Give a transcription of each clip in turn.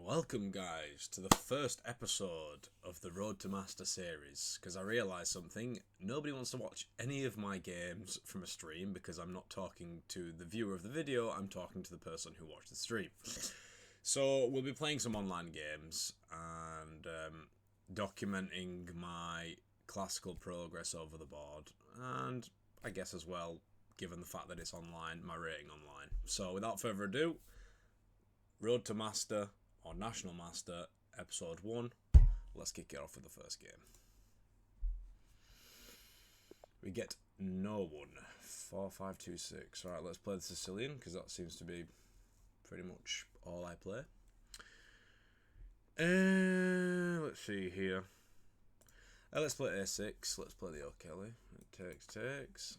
Welcome guys to the first episode of the Road to Master series, because I realised something: nobody wants to watch any of my games from a stream because I'm not talking to the viewer of the video, I'm talking to the person who watched the stream. So we'll be playing some online games and documenting my classical progress over the board, and I guess as well, given the fact that it's online, my rating online. So without further ado, Road to Master, or National Master, Episode 1. Let's kick it off with the first game. We get no one. 4, 5, 2, 6. Alright, let's play the Sicilian, because that seems to be pretty much all I play. Let's see here. Let's play A6. Let's play the O'Kelly. It takes.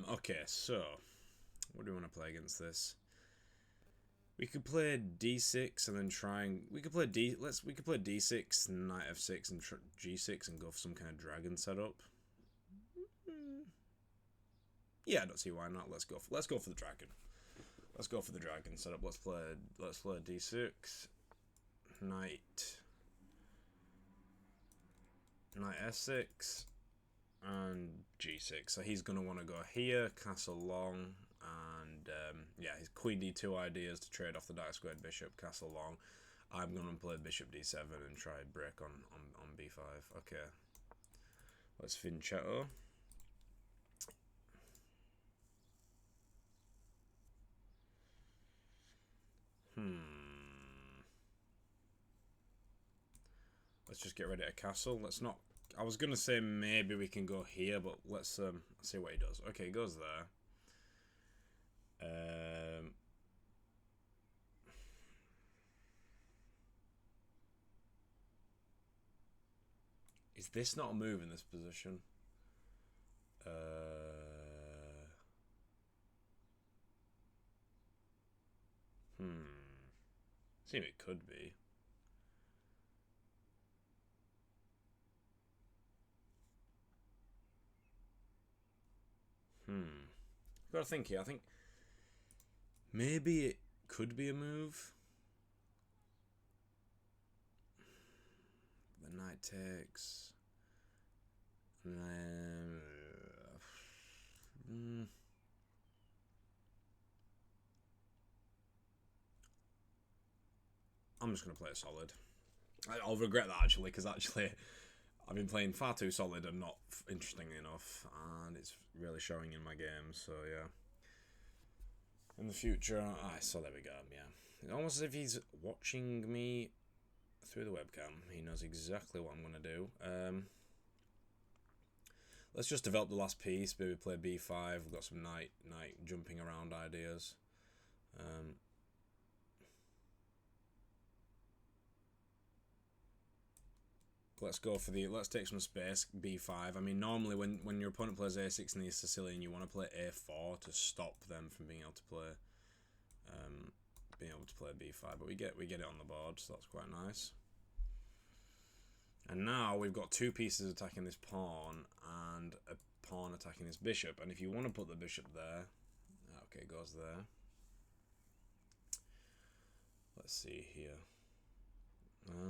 Okay, so what do we want to play against this? We could play D6 and then we could play D6, Knight F6 and G6 and go for some kind of dragon setup. Yeah, I don't see why not. Let's go for the dragon. Let's go for the dragon setup. Let's play D6, Knight S6. And G6, so he's going to want to go here, castle long, and yeah, his Queen D2 ideas to trade off the dark squared bishop, castle long. I'm going to play bishop D7 and try break on B5. Okay, let's fianchetto. Let's just get rid of a castle. Let's not. I was going to say maybe we can go here, but let's see what he does. Okay, he goes there. Is this not a move in this position? Seems it could be. Gotta think here. I think maybe it could be a move. The knight takes. And then I'm just gonna play it solid. I'll regret that actually, because I've been playing far too solid and not interesting enough, and it's really showing in my game, so yeah. In the future, so there we go, yeah. It's almost as if he's watching me through the webcam. He knows exactly what I'm going to do. Let's just develop the last piece, maybe play B5, we've got some knight jumping around ideas. Let's take some space, B5. I mean, normally when your opponent plays A6 in the Sicilian, you want to play A4 to stop them from being able to play B5. But we get it on the board, so that's quite nice. And now we've got two pieces attacking this pawn and a pawn attacking this bishop. And if you want to put the bishop there, okay, it goes there. Let's see here.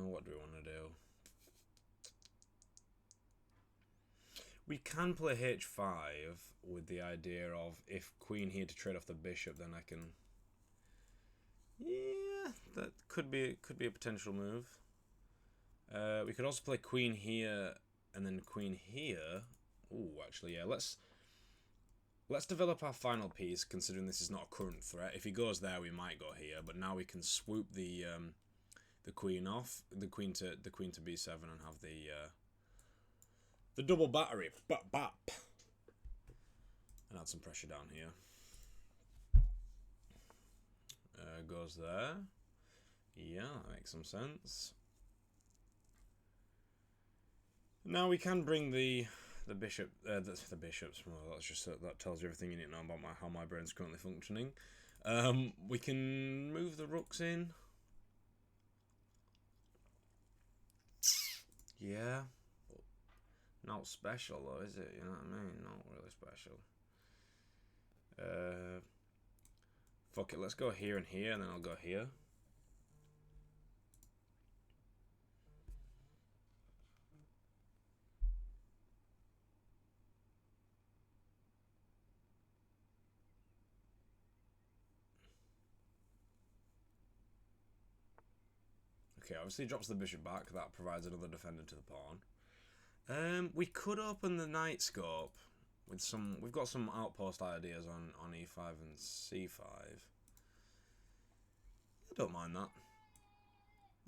What do we want to do? We can play H5 with the idea of if queen here to trade off the bishop, then I can. Yeah, that could be a potential move. We could also play queen here and then queen here. Ooh, actually, yeah. Let's develop our final piece, considering this is not a current threat. If he goes there, we might go here, but now we can swoop the queen off, the queen to B7, and have the double battery, bap, and add some pressure down here. Goes there. Yeah, that makes some sense. Now we can bring the bishop. The bishops. Well, that's just that tells you everything you need to know about how my brain's currently functioning. We can move the rooks in. Yeah. Not special though, is it? You know what I mean? Not really special. Fuck it, let's go here and here, and then I'll go here. Okay, obviously he drops the bishop back. That provides another defender to the pawn. We could open the knight scope with some. We've got some outpost ideas on e5 and c5. I don't mind that.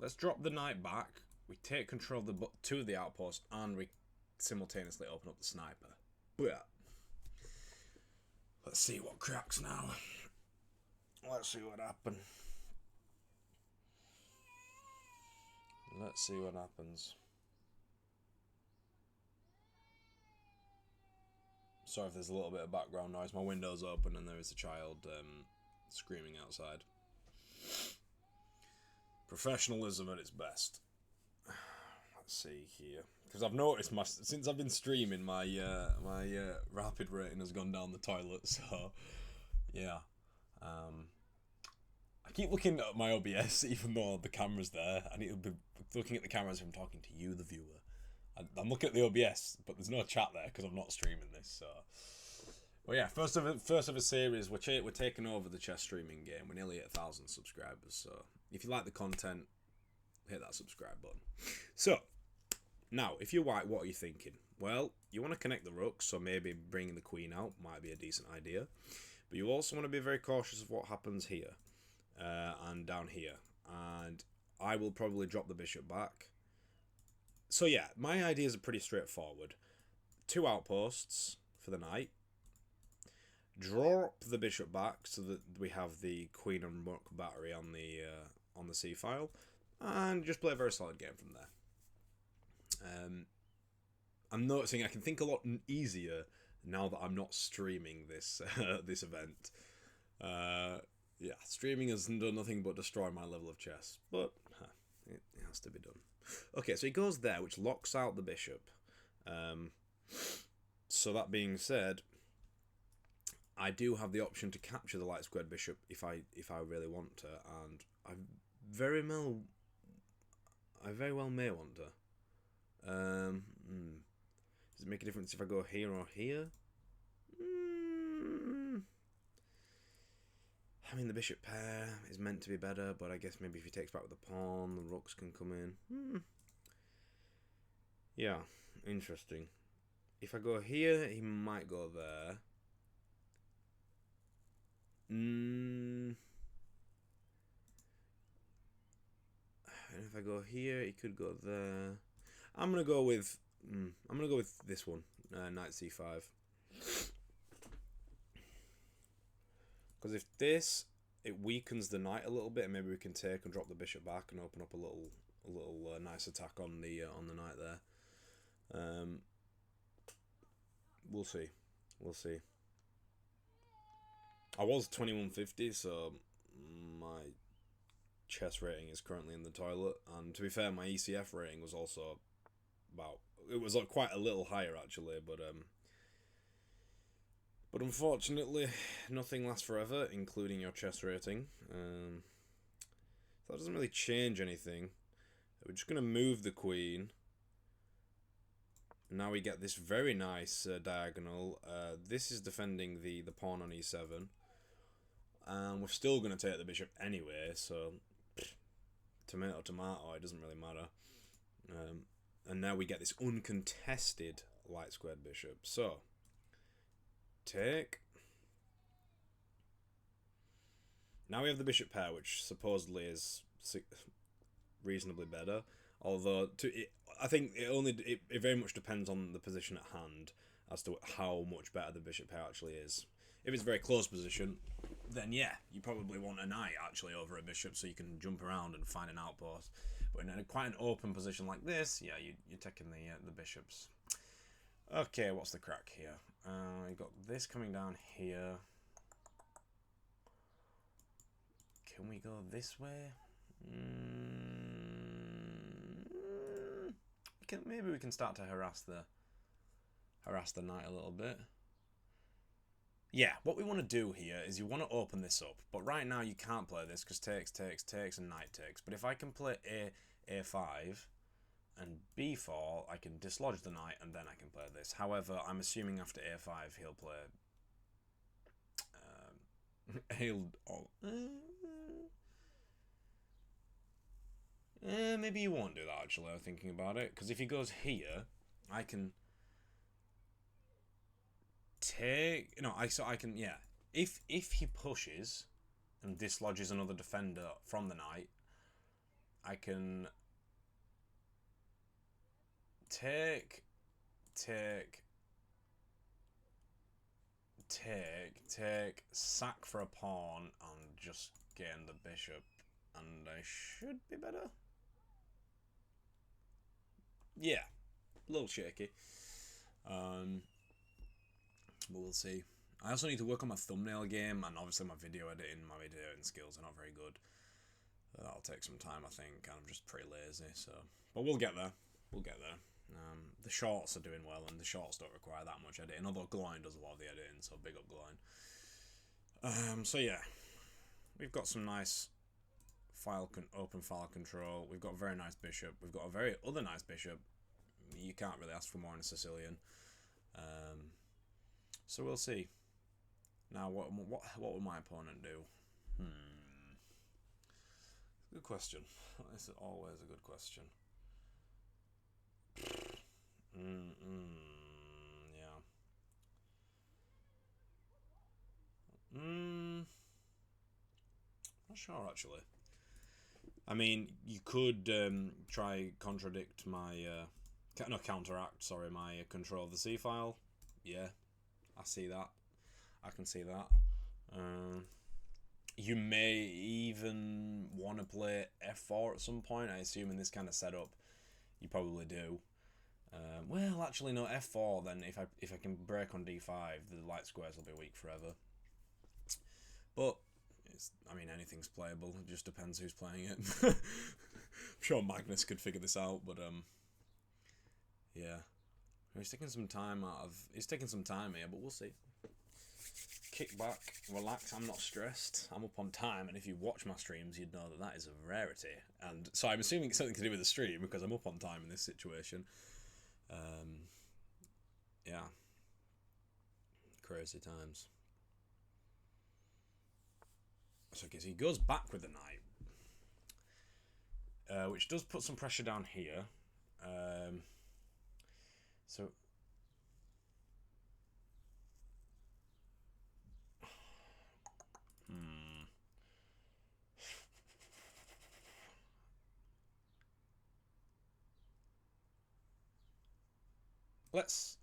Let's drop the knight back. We take control of the two of the outposts, and we simultaneously open up the sniper. Yeah. Let's see what cracks now. Let's see what happens. Let's see what happens. Sorry if there's a little bit of background noise. My window's open and there is a child screaming outside. Professionalism at its best. Let's see here, because I've noticed since I've been streaming, my rapid rating has gone down the toilet. So yeah, I keep looking at my OBS even though the camera's there. I need to be looking at the camera as I'm talking to you, the viewer. I'm looking at the OBS, but there's no chat there because I'm not streaming this. So, well, yeah, first of a series. We're taking over the chess streaming game. We're nearly at 1,000 subscribers. So, if you like the content, hit that subscribe button. So, now, if you're white, what are you thinking? Well, you want to connect the rooks, so maybe bringing the queen out might be a decent idea. But you also want to be very cautious of what happens here and down here. And I will probably drop the bishop back. So yeah, my ideas are pretty straightforward. 2 outposts for the knight. Drop the bishop back so that we have the queen and rook battery on the c file, and just play a very solid game from there. I'm noticing I can think a lot easier now that I'm not streaming this this event. Yeah, streaming has done nothing but destroy my level of chess, but it has to be done. Okay, so he goes there, which locks out the bishop. So that being said, I do have the option to capture the light squared bishop if I really want to, and I very well may want to. Does it make a difference if I go here or here? I mean, the bishop pair is meant to be better, but I guess maybe if he takes back with the pawn, the rooks can come in. Yeah, interesting. If I go here, he might go there. And if I go here, he could go there. I'm gonna go with this one, knight c5. Because if this, it weakens the knight a little bit, and maybe we can take and drop the bishop back and open up a little nice attack on the knight there. We'll see. I was 2150, so my chess rating is currently in the toilet. And to be fair, my ECF rating was also quite a little higher actually, but unfortunately, nothing lasts forever, including your chess rating. That doesn't really change anything. We're just going to move the queen. Now we get this very nice diagonal. This is defending the pawn on e7. And we're still going to take the bishop anyway, so tomato, tomato, it doesn't really matter. And now we get this uncontested light squared bishop. So, take. Now we have the bishop pair, which supposedly is reasonably better. Although, I think it very much depends on the position at hand as to how much better the bishop pair actually is. If it's a very close position, then yeah, you probably want a knight actually over a bishop so you can jump around and find an outpost. But in quite an open position like this, yeah, you're taking the bishops. Okay, what's the crack here? You got this coming down here. Can we go this way? Maybe we can start to harass the knight a little bit. Yeah, what we want to do here is you want to open this up, but right now you can't play this because takes, and knight takes. But if I can play a5 and b4, I can dislodge the knight and then I can play this. However, I'm assuming after a5 he'll play... he'll... Oh, maybe he won't do that, actually, I'm thinking about it. Because if he goes here, I can... take... No, I can... Yeah. If he pushes and dislodges another defender from the knight, I can... take, sack for a pawn, and just gain the bishop, and I should be better. Yeah, a little shaky. But we'll see. I also need to work on my thumbnail game, and obviously my video editing skills are not very good. That'll take some time, I think. I'm just pretty lazy, so... But we'll get there. We'll get there. The shorts are doing well, and the shorts don't require that much editing, although Gloin does a lot of the editing, so big up Gloin. So yeah, we've got some nice open file control. We've got a very nice bishop. We've got a very other nice bishop. You can't really ask for more in a Sicilian. So we'll see. Now, what will my opponent do? Good question. This is always a good question. Yeah. Not sure, actually. I mean, you could try contradict my... no, counteract, sorry, my control of the C file. Yeah, I see that. I can see that. You may even want to play f4 at some point. I assume in this kind of setup, you probably do. Well, actually, no, f4. Then if I can break on d5, the light squares will be weak forever. But I mean, anything's playable. It just depends who's playing it. I'm sure Magnus could figure this out, but yeah, he's taking some time here, but we'll see. Kick back, relax. I'm not stressed. I'm up on time, and if you watch my streams, you'd know that is a rarity. And so I'm assuming it's something to do with the stream because I'm up on time in this situation. Yeah, crazy times. So okay, so he goes back with the knight, which does put some pressure down here. So. Let's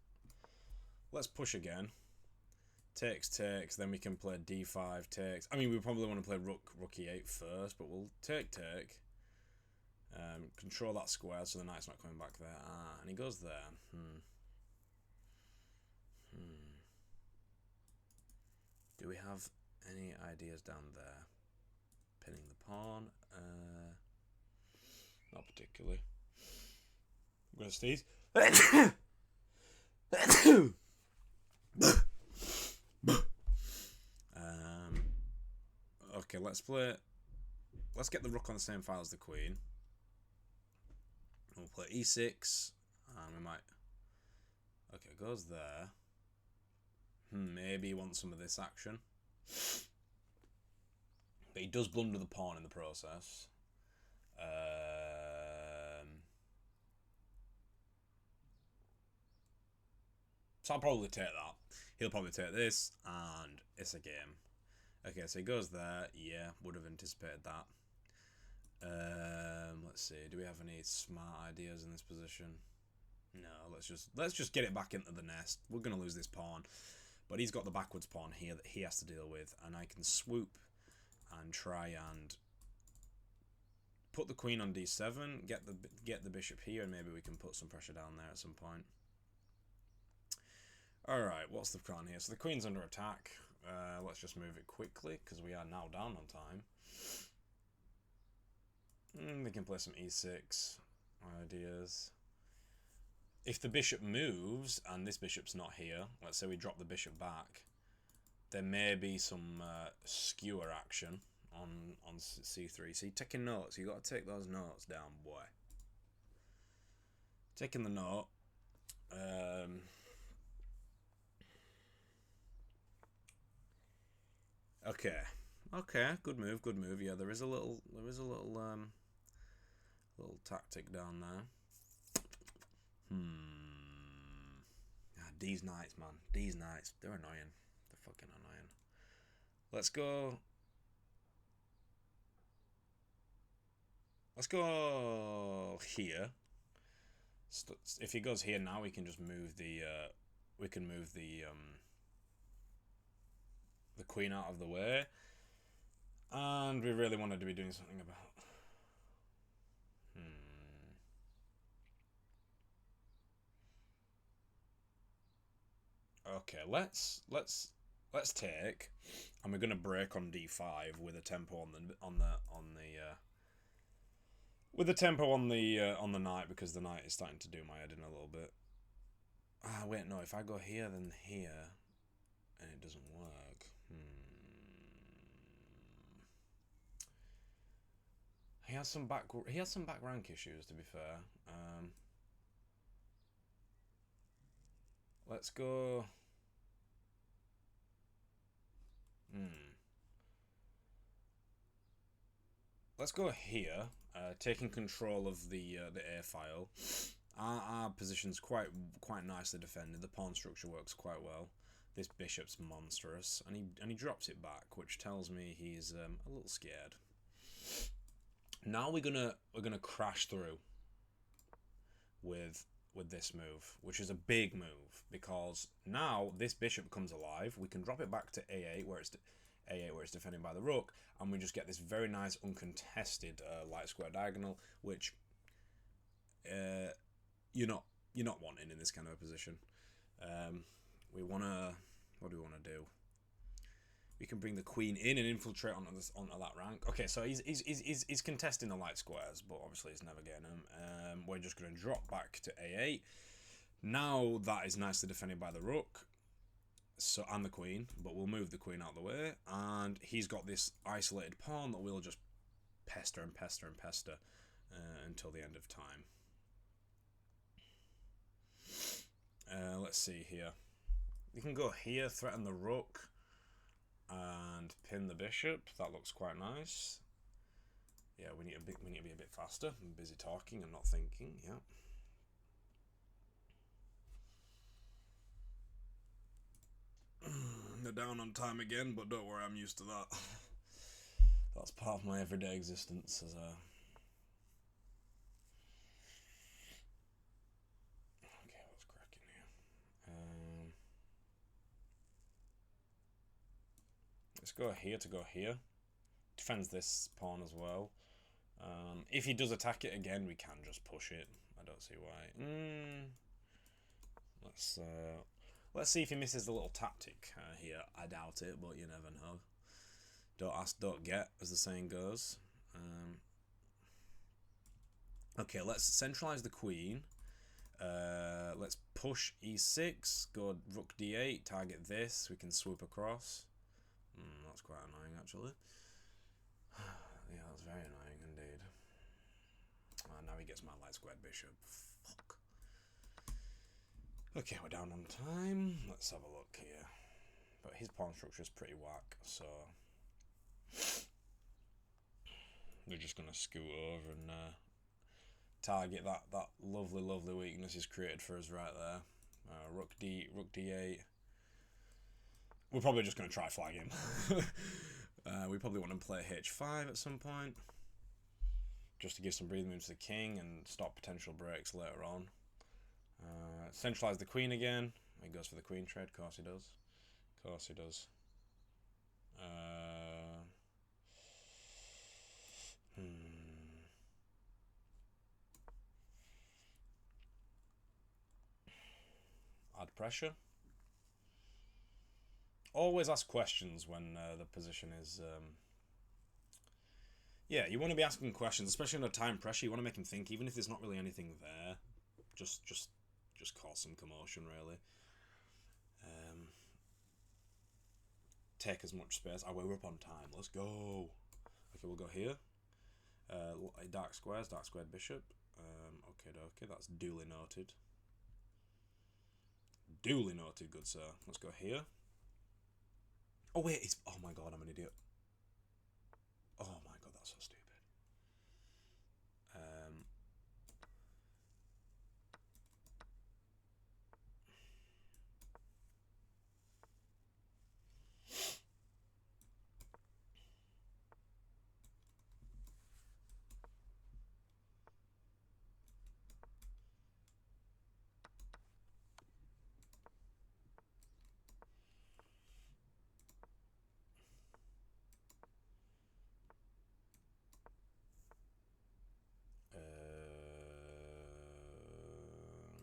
push again. Takes, then we can play d5, takes. I mean, we probably want to play rook e8 first, but we'll take. Control that square so the knight's not coming back there. And he goes there. Do we have any ideas down there? Pinning the pawn? Not particularly. I'm going to sneeze. Okay, let's get the rook on the same file as the queen. We'll play e6, and we might... Okay, goes there. Maybe he wants some of this action. But he does blunder the pawn in the process. So I'll probably take that. He'll probably take this, and it's a game. Okay, so he goes there. Yeah, would have anticipated that. Let's see. Do we have any smart ideas in this position? No. Let's just get it back into the nest. We're gonna lose this pawn, but he's got the backwards pawn here that he has to deal with, and I can swoop and try and put the queen on d7. Get the bishop here, and maybe we can put some pressure down there at some point. All right. What's the plan here? So the queen's under attack. Let's just move it quickly because we are now down on time. We can play some e6 ideas. If the bishop moves and this bishop's not here, let's say we drop the bishop back, there may be some skewer action on c3. See, taking notes. You got to take those notes down, boy. Taking the note. Okay. Good move. Yeah, there is a little little tactic down there. These knights, man. These knights, they're annoying. They're fucking annoying. Let's go. Let's go here. If he goes here now, we can just move the. We can move the queen out of the way, and we really wanted to be doing something about. Okay, let's take, and we're gonna break on d5 with a tempo with the tempo on the knight, because the knight is starting to do my head in a little bit. Ah, wait, no. If I go here, then here, and it doesn't work. He has some back rank issues, to be fair. Let's go. Let's go here, taking control of the A file. Our position's quite nicely defended. The pawn structure works quite well. This bishop's monstrous, and he drops it back, which tells me he's a little scared. Now we're gonna crash through with this move, which is a big move, because now this bishop comes alive. We can drop it back to A8 where it's defended by the rook, and we just get this very nice uncontested light square diagonal, which you're not wanting in this kind of a position. We wanna, what do we want to do? We can bring the queen in and infiltrate onto that rank. Okay, so he's contesting the light squares, but obviously he's never getting them. We're just going to drop back to A8. Now that is nicely defended by the rook, and the queen, but we'll move the queen out of the way, and he's got this isolated pawn that we'll just pester until the end of time. Let's see here. We can go here, threaten the rook, and pin the bishop. That looks quite nice. Yeah, we need to be a bit faster. I'm busy talking and not thinking. Yeah. They're down on time again, but don't worry, I'm used to that. That's part of my everyday existence as a. Okay, what's cracking here? Let's go here to go here. Defends this pawn as well. If he does attack it again, we can just push it. I don't see why. Let's see if he misses the little tactic here. I doubt it, but you never know. Don't ask, don't get, as the saying goes. Okay, let's centralize the queen. Let's push e6, go rook d8, target this. We can swoop across. That's quite annoying, actually. Yeah, that's very annoying indeed. Now he gets my light squared bishop. Fuck. Okay, we're down on time. Let's have a look here. But his pawn structure is pretty whack, so we're just gonna scoot over and target that lovely weakness he's created for us right there. Rook d8. We're probably just gonna try flag him. We probably want to play h5 at some point, just to give some breathing room to the king and stop potential breaks later on. Centralize the queen again. He goes for the queen trade. Of course he does. Of course he does. Add pressure. Always ask questions when the position is. Yeah, you want to be asking questions, especially under time pressure. You want to make him think, even if there's not really anything there. Just cause some commotion, really. take as much space. Oh, we're up on time. Let's go. Okay, we'll go here. Dark squared bishop. Okay, that's duly noted. Duly noted, good sir. Let's go here. Oh wait, oh my god, I'm an idiot. Oh my god, that's so stupid.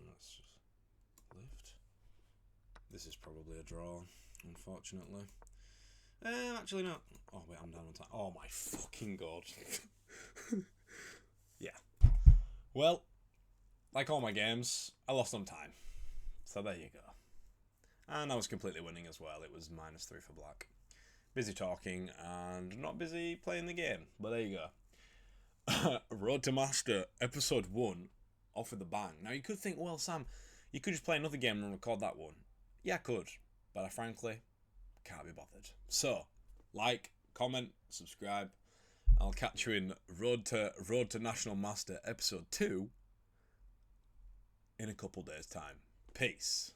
Let's just lift. This is probably a draw, unfortunately. Actually no. Oh wait, I'm down on time. Oh my fucking god. Yeah. Well, like all my games, I lost on time. So there you go. And I was completely winning as well. It was -3 for black. Busy talking and not busy playing the game. But there you go. Road to Master, episode 1, off with the bang. Now you could think, well, Sam, you could just play another game and record that one. Yeah, I could. But I frankly can't be bothered. So, like, comment, subscribe. I'll catch you in Road to National Master episode 2 in a couple days' time. Peace.